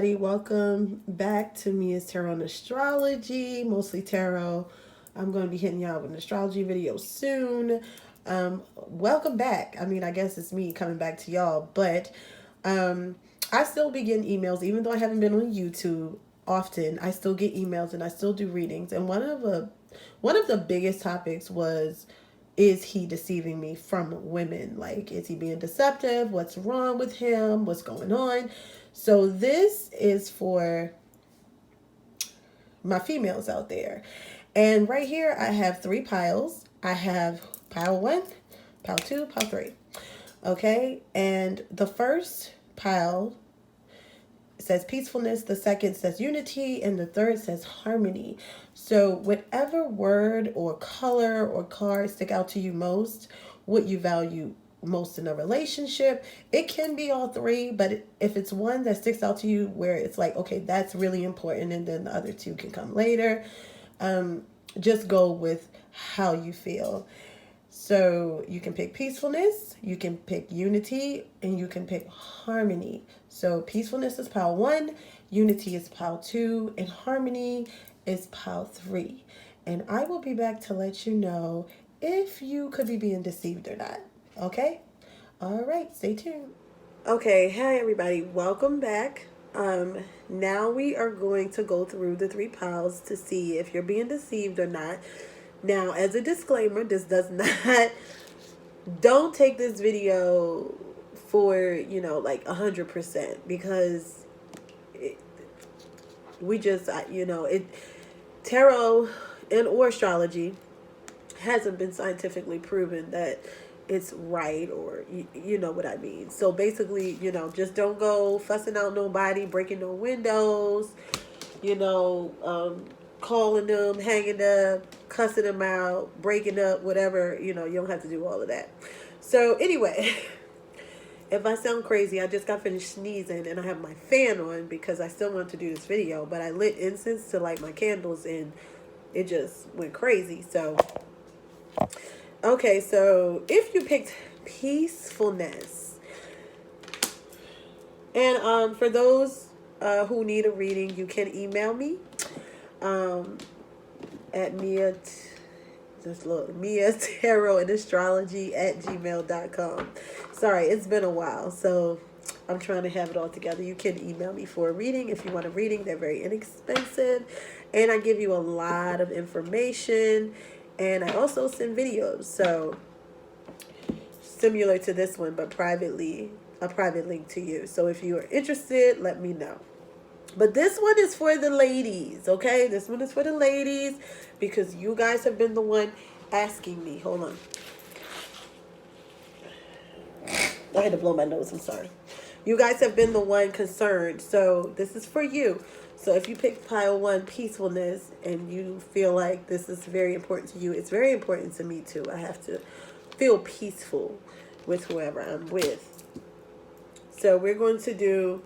everybody. Welcome back to Mia's Tarot and Astrology, mostly tarot. I'm going to be hitting y'all with an astrology video soon. Welcome back. I mean, I guess it's me coming back to y'all, but I still be getting emails, even though I haven't been on YouTube often. I still get emails and I still do readings. And one of the biggest topics was, is he deceiving me from women? Like, is he being deceptive? What's wrong with him? What's going on? So this is for my females out there. And right here, I have 3 piles. I have pile 1, pile 2, pile 3. Okay. And the first pile says peacefulness, the second says unity, and the third says harmony. So whatever word or color or card stick out to you most, what you value most in a relationship, it can be all 3, but if it's one that sticks out to you where it's like, okay, that's really important, and then the other 2 can come later, just go with how you feel. So you can pick peacefulness, you can pick unity, and you can pick harmony. So peacefulness is pile 1, unity is pile 2, and harmony is pile 3. And I will be back to let you know if you could be being deceived or not. Okay? All right, stay tuned. Okay, hi everybody. Welcome back. Now we are going to go through the 3 piles to see if you're being deceived or not. Now, as a disclaimer, this does not, don't take this video for, like 100%, because tarot and or astrology hasn't been scientifically proven that it's right, or you know what I mean. So basically, just don't go fussing out nobody, breaking no windows, calling them, hanging up, cussing them out, breaking up, whatever, you don't have to do all of that. So anyway, if I sound crazy, I just got finished sneezing and I have my fan on because I still want to do this video, but I lit incense to light my candles and it just went crazy. So, okay, so if you picked peacefulness, and for those who need a reading, you can email me at Mia's Tarot and Astrology at gmail.com. Sorry, it's been a while, so I'm trying to have it all together. You can email me for a reading if you want a reading. They're very inexpensive, and I give you a lot of information, and I also send videos, so similar to this one, but privately, a private link to you. So if you are interested, let me know. But this one is for the ladies, okay? This one is for the ladies because you guys have been the one asking me. Hold on. I had to blow my nose. I'm sorry. You guys have been the one concerned. So this is for you. So if you pick pile 1, peacefulness, and you feel like this is very important to you, it's very important to me too. I have to feel peaceful with whoever I'm with. So we're going to do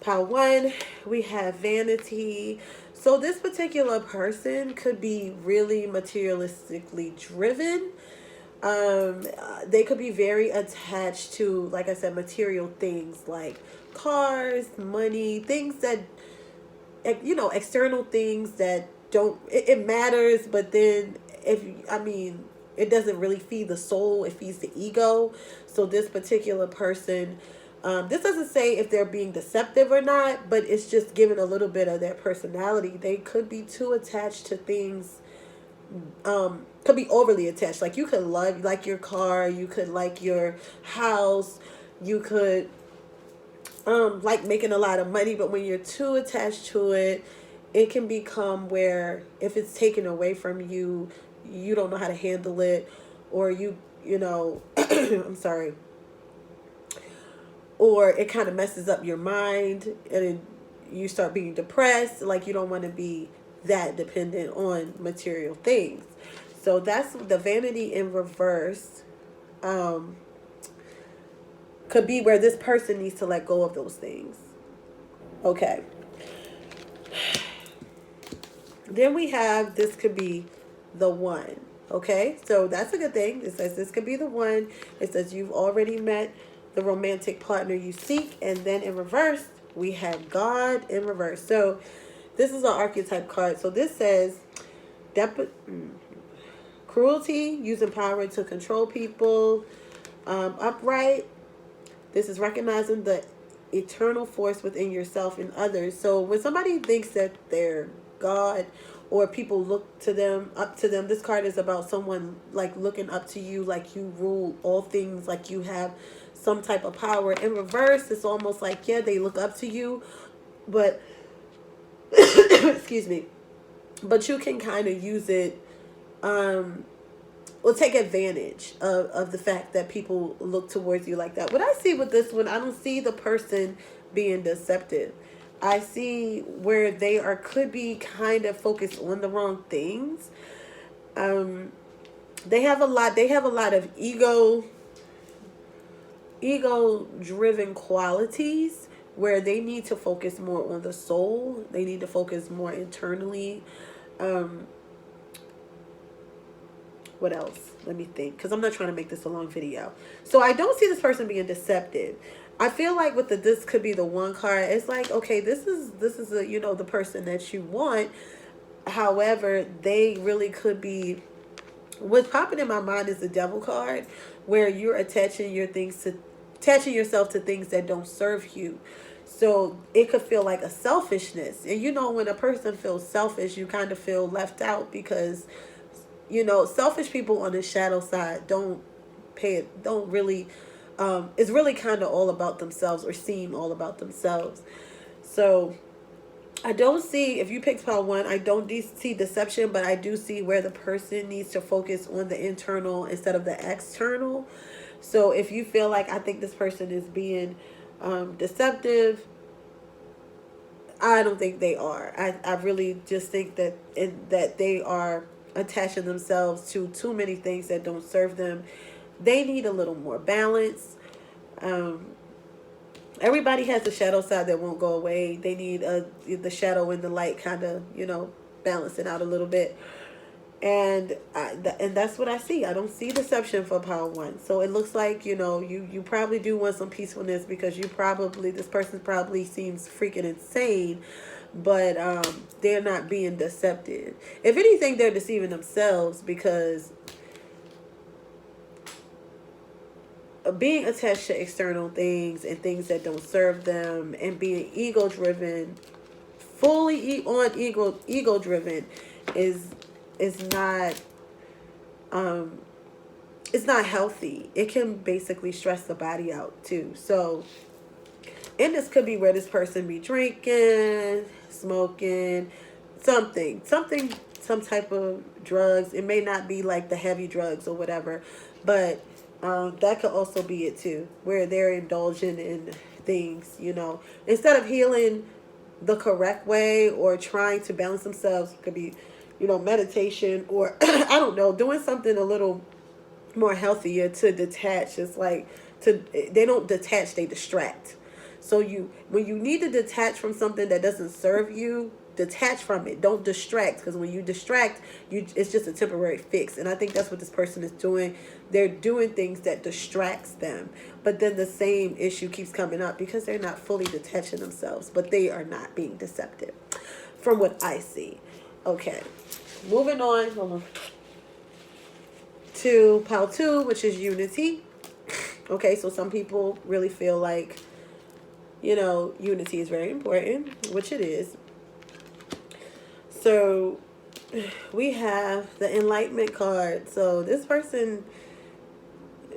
pile 1, we have vanity. So this particular person could be really materialistically driven. They could be very attached to, like I said, material things like cars, money, things that, external things that don't, it matters, but then it doesn't really feed the soul, it feeds the ego. So this particular person, this doesn't say if they're being deceptive or not, but it's just giving a little bit of their personality. They could be too attached to things, could be overly attached. Like you could like your car, you could like your house, you could like making a lot of money, but when you're too attached to it, it can become where if it's taken away from you, you don't know how to handle it, or I'm sorry, or it kind of messes up your mind and you start being depressed. Like you don't want to be that dependent on material things. So that's the vanity in reverse. Could be where this person needs to let go of those things. Okay. Then we have, this could be the one. Okay, so that's a good thing. It says this could be the one. It says you've already met the romantic partner you seek. And then in reverse, we have God in reverse. So this is an archetype card. So this says cruelty, using power to control people. Upright, this is recognizing the eternal force within yourself and others. So when somebody thinks that they're God, or people look to them, up to them, this card is about someone like looking up to you, like you rule all things, like you have some type of power. In reverse, it's almost like, yeah, they look up to you, but excuse me, but you can kind of use it, or take advantage of the fact that people look towards you like that. What I see with this one, I don't see the person being deceptive. I see where they are, could be kind of focused on the wrong things. They have a lot of ego driven qualities, where they need to focus more on the soul. They need to focus more internally. What else? Let me think, because I'm not trying to make this a long video. So I don't see this person being deceptive. I feel like with this could be the one card. It's like, okay, this is a, the person that you want. However, they really could be. What's popping in my mind is the devil card, where you're attaching yourself to things that don't serve you. So it could feel like a selfishness. And when a person feels selfish, you kind of feel left out, because selfish people on the shadow side don't really, it's really kind of all about themselves, or seem all about themselves. So I don't see, if you picked pile 1, I don't see deception, but I do see where the person needs to focus on the internal instead of the external. So if you feel like, I think this person is being deceptive, I don't think they are. I really just think that they are attaching themselves to too many things that don't serve them. They need a little more balance. Everybody has a shadow side that won't go away. They need the shadow and the light kind of, balance it out a little bit. And that's what I see. I don't see deception for power 1. So it looks like, you probably do want some peacefulness, because this person probably seems freaking insane, but they're not being deceptive. If anything, they're deceiving themselves, because being attached to external things and things that don't serve them, and being ego driven, fully ego driven, is not it's not healthy. It can basically stress the body out too. So, and this could be where this person be drinking, smoking, some type of drugs. It may not be like the heavy drugs or whatever, but that could also be it too, where they're indulging in things, instead of healing the correct way, or trying to balance themselves. It could be, meditation, or I don't know, doing something a little more healthier to detach. It's like, they don't detach, they distract. So when you need to detach from something that doesn't serve you, detach from it. Don't distract, because when you distract, it's just a temporary fix. And I think that's what this person is doing. They're doing things that distracts them, but then the same issue keeps coming up, because they're not fully detaching themselves. But they are not being deceptive, from what I see. Okay, moving on. Hold on. To pile 2, which is unity. Okay, so some people really feel like, unity is very important, which it is. So we have the Enlightenment card. So this person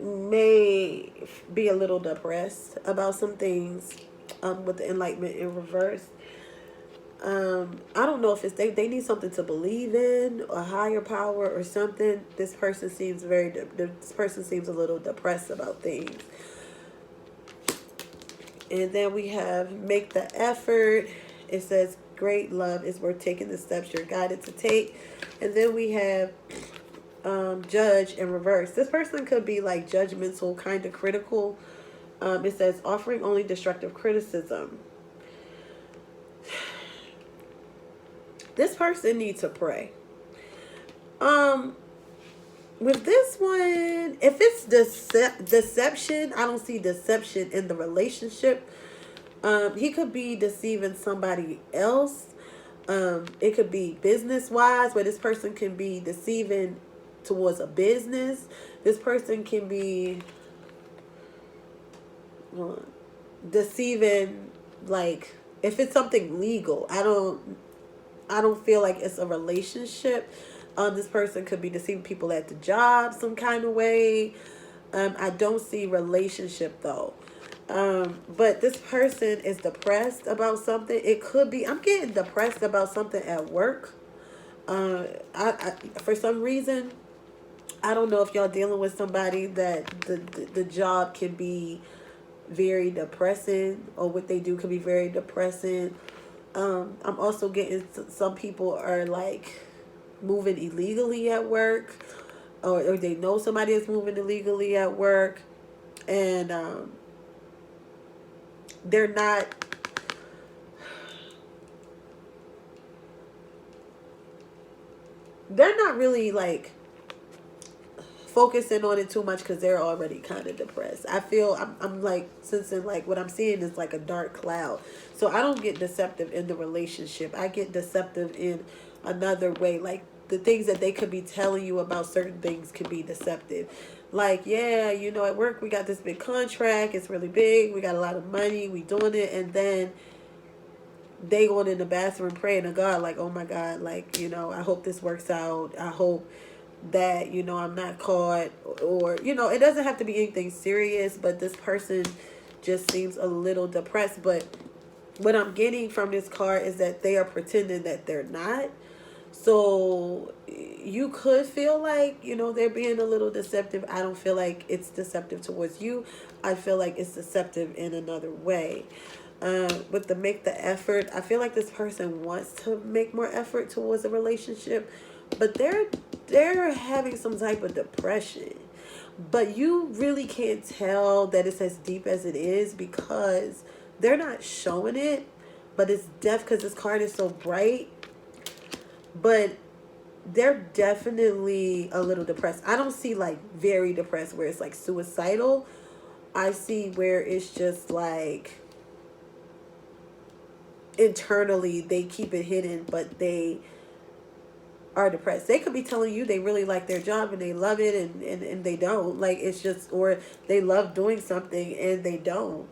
may be a little depressed about some things with the Enlightenment in reverse. I don't know if it's they need something to believe in, a higher power or something. This person seems a little depressed about things. And then we have make the effort. It says great love is worth taking the steps you're guided to take. And then we have judge in reverse. This person could be like judgmental, kind of critical. It says offering only destructive criticism. This person needs to pray. With this one, if it's deception, I don't see deception in the relationship. He could be deceiving somebody else. It could be business wise, where this person can be deceiving towards a business. This person can be uh, deceiving, like, if it's something legal. I don't feel like it's a relationship. This person could be deceiving people at the job some kind of way. I don't see relationship though. But this person is depressed about something. It could be I'm getting depressed about something at work. I for some reason, I don't know if y'all dealing with somebody that the job can be very depressing, or what they do can be very depressing. I'm also getting some people are like moving illegally at work, or they know somebody is moving illegally at work, and they're not really like focusing on it too much because they're already kind of depressed. I feel I'm like sensing like what I'm seeing is like a dark cloud. So I don't get deceptive in the relationship. I get deceptive in another way. Like the things that they could be telling you about certain things could be deceptive. Like, yeah, at work we got this big contract. It's really big. We got a lot of money. We doing it. And then they going in the bathroom praying to God like, oh my God, like, I hope this works out. I hope that, I'm not caught, or, it doesn't have to be anything serious, but this person just seems a little depressed. But what I'm getting from this card is that they are pretending that they're not. So you could feel like, they're being a little deceptive. I don't feel like it's deceptive towards you. I feel like it's deceptive in another way. With the make the effort, I feel like this person wants to make more effort towards a relationship, but they're having some type of depression. But you really can't tell that it's as deep as it is because they're not showing it. But it's because this card is so bright. But they're definitely a little depressed. I don't see like very depressed where it's like suicidal. I see where it's just like internally they keep it hidden, but they are depressed. They could be telling you they really like their job and they love it, and they don't. Like, it's just, or they love doing something and they don't,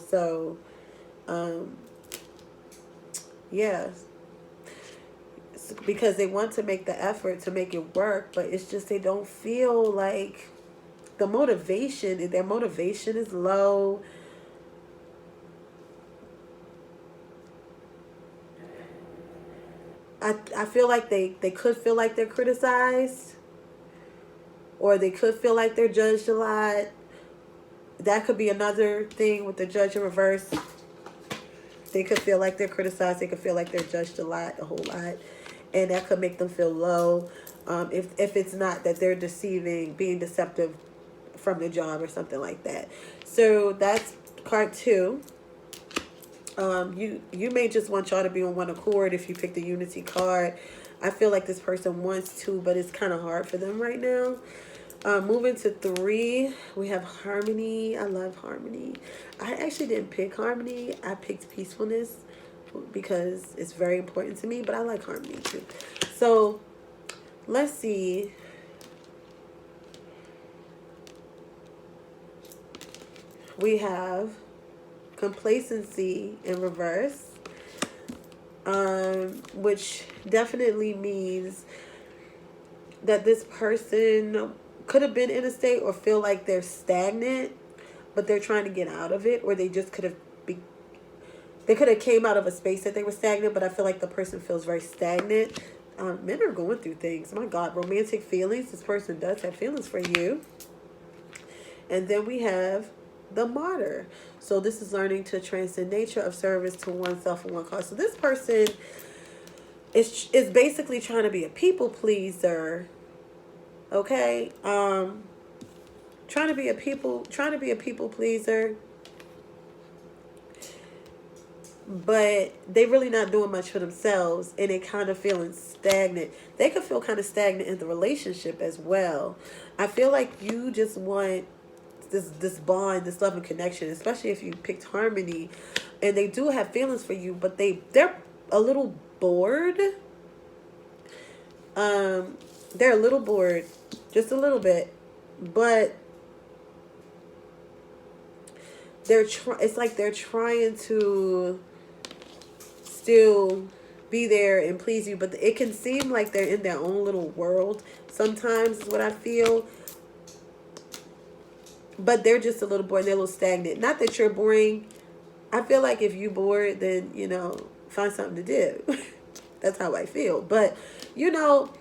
So, yeah. Because they want to make the effort to make it work, but it's just they don't feel like their motivation is low. I feel like they could feel like they're criticized, or they could feel like they're judged a lot. That could be another thing with the judge in reverse. They could feel like they're criticized. They could feel like they're judged a whole lot. And that could make them feel low. If it's not that they're being deceptive from the job or something like that. So that's card 2. You may just want y'all to be on one accord if you pick the unity card. I feel like this person wants to, but it's kind of hard for them right now. Moving to 3, we have harmony. I love harmony. I actually didn't pick harmony. I picked peacefulness because it's very important to me, but I like harmony too. So let's see. We have complacency in reverse, which definitely means that this person could have been in a state or feel like they're stagnant, but they're trying to get out of it, or they just could have they could have came out of a space that they were stagnant, but I feel like the person feels very stagnant. Men are going through things. My God, romantic feelings. This person does have feelings for you. And then we have the martyr. So this is learning to transcend nature of service to oneself and one cause. So this person is basically trying to be a people pleaser. Okay, trying to be a people pleaser, but they really not doing much for themselves, and they kind of feeling stagnant. They could feel kind of stagnant in the relationship as well. I feel like you just want this bond, this love and connection, especially if you picked harmony, and they do have feelings for you, but they're a little bored. They're a little bored, just a little bit, but it's like they're trying to still be there and please you, but it can seem like they're in their own little world sometimes, is what I feel. But they're just a little bored, they're a little stagnant. Not that you're boring. I feel like if you bored, then, you know, find something to do. That's how I feel. But, you know,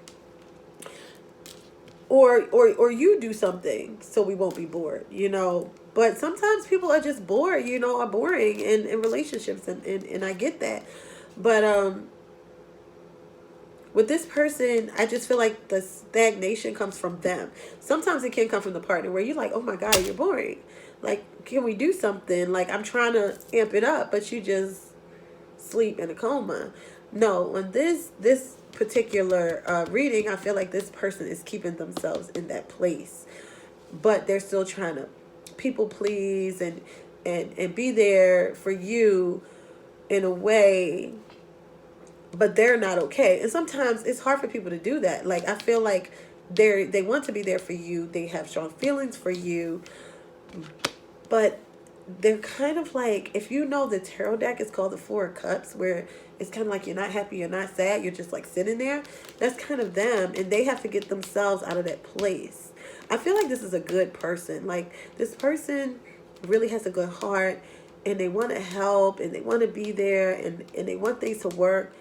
or you do something so we won't be bored, you know. But sometimes people are just bored, you know, are boring in relationships, and I get that. But with this person, I just feel like the stagnation comes from them. Sometimes it can come from the partner where you're like, oh my God, you're boring. Like, can we do something? Like, I'm trying to amp it up, but you just sleep in a coma. No, on this particular reading, I feel like this person is keeping themselves in that place, but they're still trying to people please and be there for you in a way, but they're not okay. And sometimes it's hard for people to do that. Like, I feel like they want to be there for you, they have strong feelings for you, but they're kind of like, if you know the tarot deck is called the Four of Cups, where it's kind of like you're not happy, you're not sad, you're just like sitting there. That's kind of them, and they have to get themselves out of that place. I feel like this is a good person. Like, this person really has a good heart, and they want to help, and they want to be there, and they want things to work,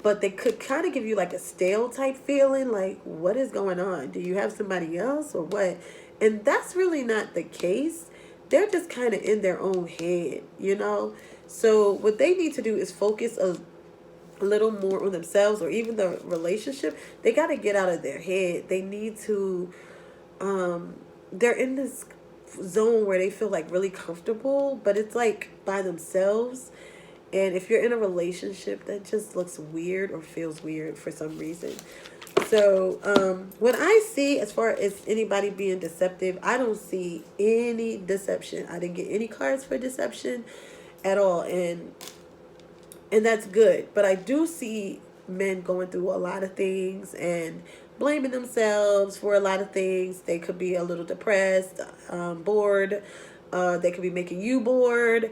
but they could kind of give you like a stale type feeling, like, what is going on? Do you have somebody else or what? And that's really not the case. They're just kind of in their own head, you know? So what they need to do is focus a little more on themselves, or even the relationship. They got to get out of their head. They need to, they're in this zone where they feel like really comfortable, but it's like by themselves. And if you're in a relationship, that just looks weird or feels weird for some reason. So what I see as far as anybody being deceptive, I don't see any deception. I didn't get any cards for deception at all. And that's good. But I do see men going through a lot of things and blaming themselves for a lot of things. They could be a little depressed, bored. They could be making you bored.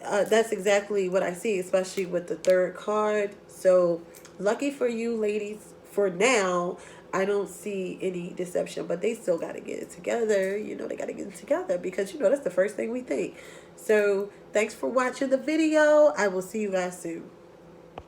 That's exactly what I see, especially with the third card. So lucky for you, ladies. For now, I don't see any deception, but they still got to get it together. You know, they got to get it together because, you know, that's the first thing we think. So thanks for watching the video. I will see you guys soon.